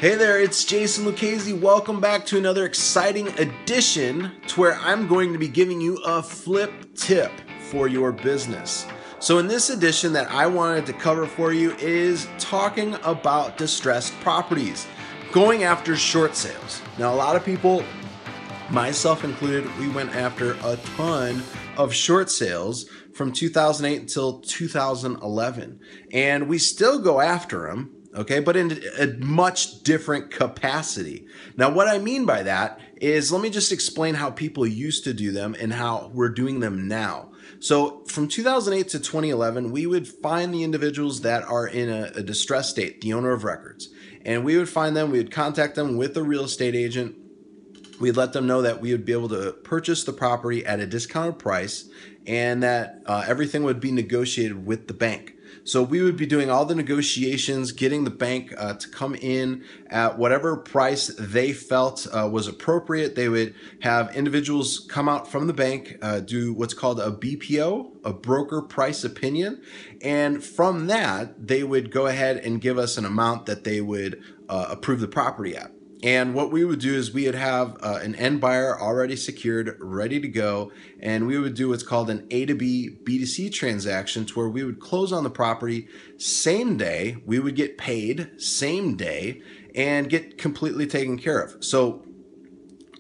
Hey there, it's Jason Lucchese. Welcome back to another exciting edition to where I'm going to be giving you a flip tip for your business. So in this edition that I wanted to cover for you is talking about distressed properties, going after short sales. Now a lot of people, myself included, we went after a ton of short sales from 2008 until 2011, and we still go after them. Okay, but in a much different capacity. Now, what I mean by that is, let me just explain how people used to do them and how we're doing them now. So from 2008 to 2011, we would find the individuals that are in a distressed state, the owner of records. And we would find them, we would contact them with a real estate agent. We'd let them know that we would be able to purchase the property at a discounted price and that everything would be negotiated with the bank. So we would be doing all the negotiations, getting the bank to come in at whatever price they felt was appropriate. They would have individuals come out from the bank, do what's called a BPO, a broker price opinion. And from that, they would go ahead and give us an amount that they would approve the property at. And what we would do is we would have an end buyer already secured, ready to go, and we would do what's called an A to B, B to C transaction, to where we would close on the property same day, we would get paid same day, and get completely taken care of. So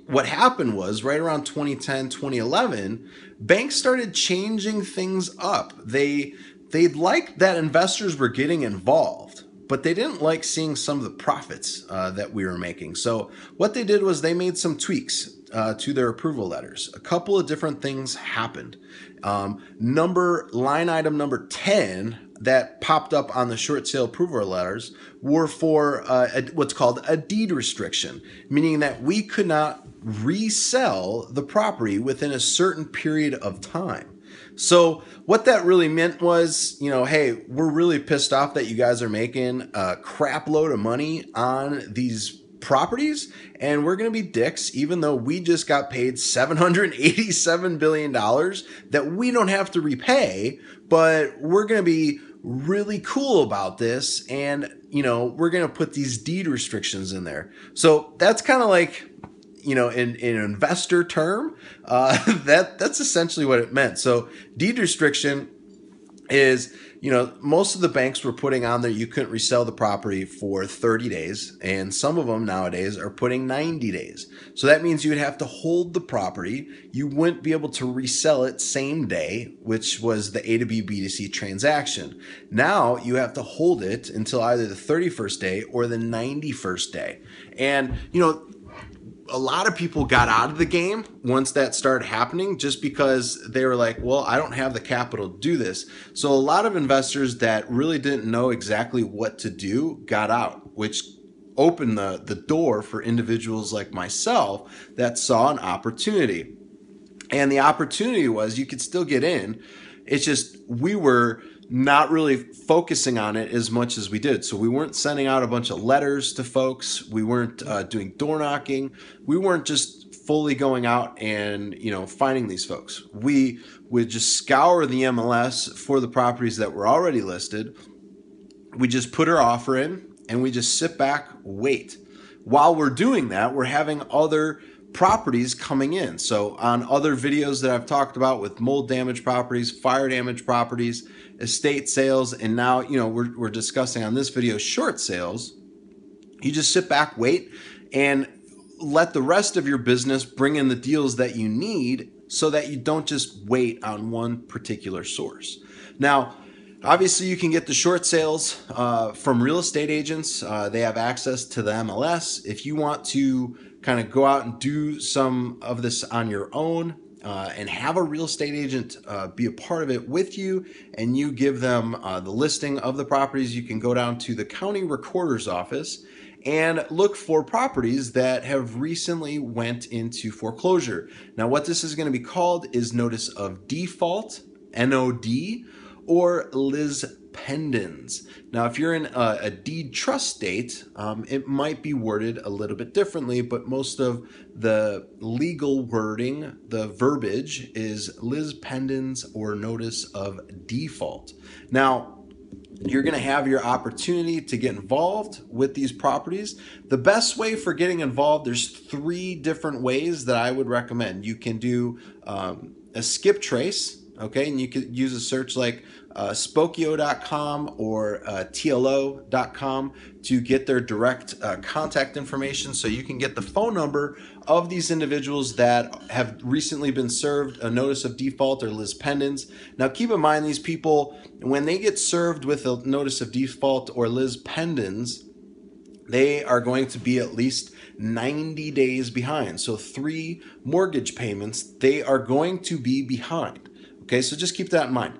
what happened was, right around 2010, 2011, banks started changing things up. They liked that investors were getting involved, but they didn't like seeing some of the profits that we were making. So what they did was they made some tweaks to their approval letters. A couple of different things happened. Line item number 10 that popped up on the short sale approval letters were for what's called a deed restriction, meaning that we could not resell the property within a certain period of time. So what that really meant was, hey, we're really pissed off that you guys are making a crap load of money on these properties, and we're going to be dicks, even though we just got paid $787 billion that we don't have to repay, but we're going to be really cool about this, and, we're going to put these deed restrictions in there. So that's kind of like, in an investor term, that's essentially what it meant. So deed restriction is, most of the banks were putting on there you couldn't resell the property for 30 days, and some of them nowadays are putting 90 days. So that means you would have to hold the property. You wouldn't be able to resell it same day, which was the A to B, B to C transaction. Now you have to hold it until either the 31st day or the 91st day. And, a lot of people got out of the game once that started happening, just because they were like, well, I don't have the capital to do this. So a lot of investors that really didn't know exactly what to do got out, which opened the door for individuals like myself that saw an opportunity. And the opportunity was you could still get in. It's just we were not really focusing on it as much as we did. So we weren't sending out a bunch of letters to folks. We weren't doing door knocking. We weren't just fully going out and, finding these folks. We would just scour the MLS for the properties that were already listed. We just put our offer in and we just sit back, wait. While we're doing that, we're having other properties coming in. So on other videos that I've talked about with mold damage properties, fire damage properties, estate sales, and now, we're discussing on this video short sales, you just sit back, wait, and let the rest of your business bring in the deals that you need so that you don't just wait on one particular source. Now, obviously, you can get the short sales from real estate agents. They have access to the MLS. If you want to kind of go out and do some of this on your own and have a real estate agent be a part of it with you, and you give them the listing of the properties, you can go down to the county recorder's office and look for properties that have recently went into foreclosure. Now, what this is going to be called is notice of default, NOD, or Liz Pendens. Now, if you're in a deed trust state, it might be worded a little bit differently, but most of the legal wording, the verbiage, is Liz Pendens or notice of default. Now, you're going to have your opportunity to get involved with these properties. The best way for getting involved, there's 3 different ways that I would recommend. You can do a skip trace, okay, and you could use a search like Spokeo.com or TLO.com to get their direct contact information, so you can get the phone number of these individuals that have recently been served a notice of default or lis pendens. Now keep in mind, these people, when they get served with a notice of default or lis pendens, they are going to be at least 90 days behind. So 3 mortgage payments, they are going to be behind. Okay, so just keep that in mind.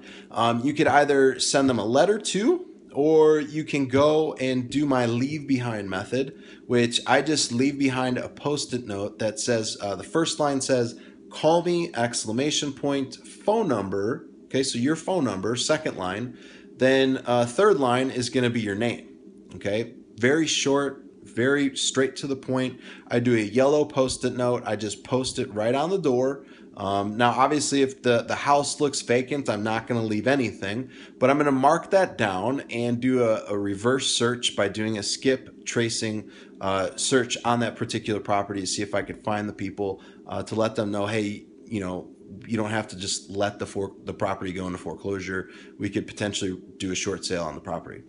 You could either send them a letter to, or you can go and do my leave behind method, which I just leave behind a post-it note that says, the first line says, call me, ! Phone number. Okay, so your phone number, second line. Then third line is going to be your name. Okay, very short, very straight to the point. I do a yellow post-it note. I just post it right on the door. Now, obviously, if the house looks vacant, I'm not going to leave anything, but I'm going to mark that down and do a reverse search by doing a skip tracing search on that particular property to see if I could find the people to let them know, hey, you know, you don't have to just let the property go into foreclosure. We could potentially do a short sale on the property.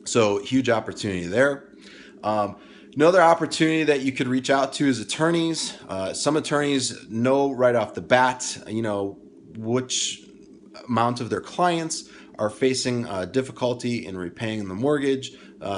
So huge opportunity there. Another opportunity that you could reach out to is attorneys. Some attorneys know right off the bat, you know, which amount of their clients are facing difficulty in repaying the mortgage.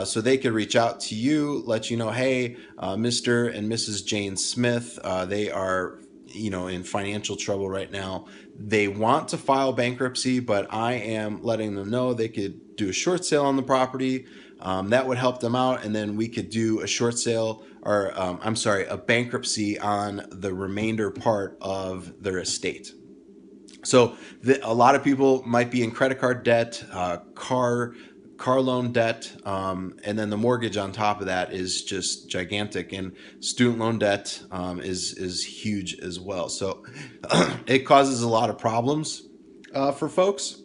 So they could reach out to you, let you know, hey, Mr. and Mrs. Jane Smith, they are, you know, in financial trouble right now. They want to file bankruptcy, but I am letting them know they could do a short sale on the property. That would help them out, and then we could do a short sale, or a bankruptcy on the remainder part of their estate. So a lot of people might be in credit card debt, car loan debt, and then the mortgage on top of that is just gigantic, and student loan debt is huge as well. So it causes a lot of problems for folks.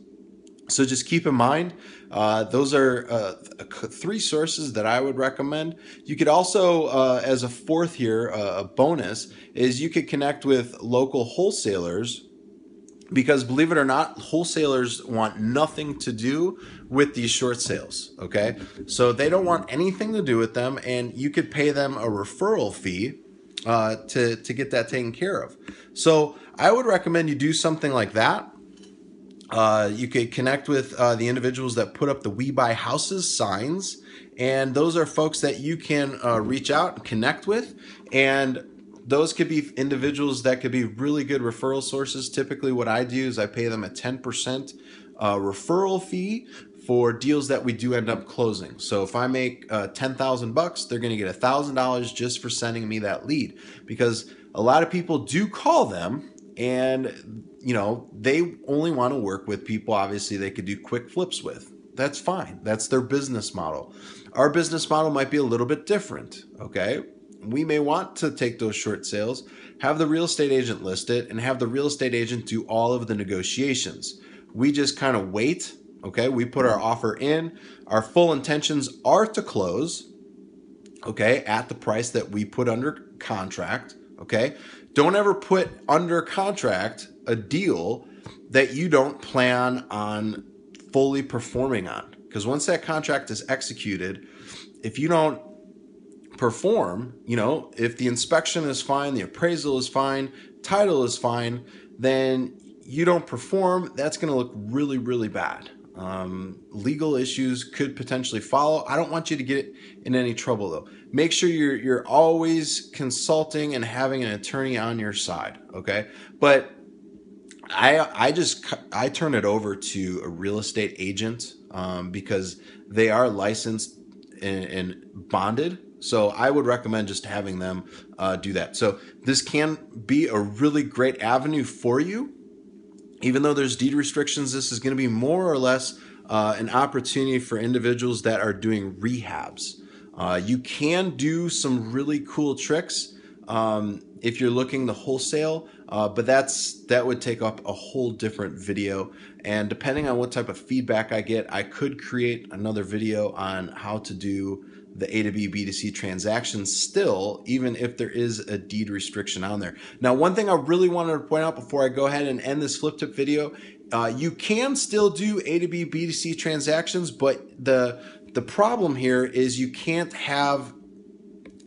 So just keep in mind, those are 3 sources that I would recommend. You could also, as a fourth here, a bonus, is you could connect with local wholesalers, because believe it or not, wholesalers want nothing to do with these short sales, okay? So they don't want anything to do with them, and you could pay them a referral fee to get that taken care of. So I would recommend you do something like that. You could connect with the individuals that put up the We Buy Houses signs, and those are folks that you can reach out and connect with, and those could be individuals that could be really good referral sources. Typically what I do is I pay them a 10% referral fee for deals that we do end up closing. So if I make $10,000, they're going to get $1,000 just for sending me that lead, because a lot of people do call them, and you know, they only want to work with people obviously they could do quick flips with. That's fine. That's their business model. Our business model might be a little bit different, okay? We may want to take those short sales, have the real estate agent list it, and have the real estate agent do all of the negotiations. We just kind of wait, okay? We put our offer in. Our full intentions are to close, okay, at the price that we put under contract, okay? Don't ever put under contract a deal that you don't plan on fully performing on. Because once that contract is executed, if you don't perform, you know, if the inspection is fine, the appraisal is fine, title is fine, then you don't perform, that's going to look really, really bad. Legal issues could potentially follow. I don't want you to get in any trouble though. Make sure you're always consulting and having an attorney on your side, okay? But I turn it over to a real estate agent because they are licensed and bonded. So I would recommend just having them do that. So this can be a really great avenue for you. Even though there's deed restrictions, this is going to be more or less an opportunity for individuals that are doing rehabs. You can do some really cool tricks if you're looking to wholesale. but that would take up a whole different video. And depending on what type of feedback I get, I could create another video on how to do the A to B B2C transactions still, even if there is a deed restriction on there. Now, one thing I really wanted to point out before I go ahead and end this flip tip video, you can still do A to B B2C transactions, but the problem here is you can't have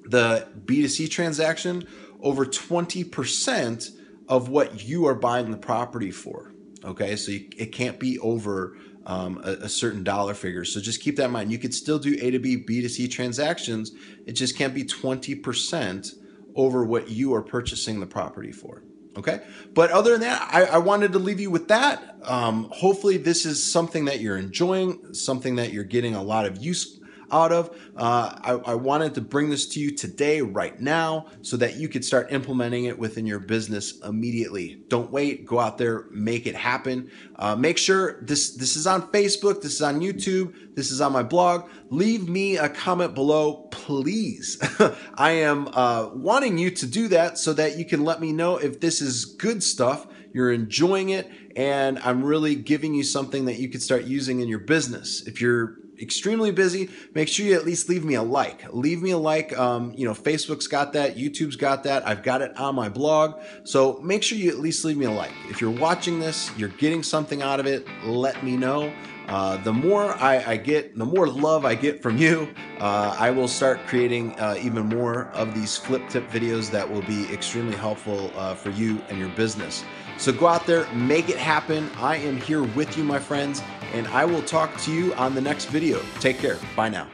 the B2C transaction over 20% of what you are buying the property for. Okay, so it can't be over a certain dollar figure. So just keep that in mind. You could still do A to B B2C transactions. It just can't be 20% over what you are purchasing the property for. Okay, but other than that, I wanted to leave you with that. Hopefully this is something that you're enjoying, something that you're getting a lot of use out of. I wanted to bring this to you today, right now, so that you could start implementing it within your business immediately. Don't wait, go out there, make it happen. Make sure this is on Facebook, this is on YouTube, this is on my blog. Leave me a comment below, please. I am wanting you to do that so that you can let me know if this is good stuff, you're enjoying it, and I'm really giving you something that you could start using in your business. If you're extremely busy, make sure you at least leave me a like. Leave me a like. Facebook's got that, YouTube's got that. I've got it on my blog. So make sure you at least leave me a like. If you're watching this, you're getting something out of it, let me know. The more I get, the more love I get from you, I will start creating even more of these flip tip videos that will be extremely helpful for you and your business. So go out there, make it happen. I am here with you, my friends, and I will talk to you on the next video. Take care. Bye now.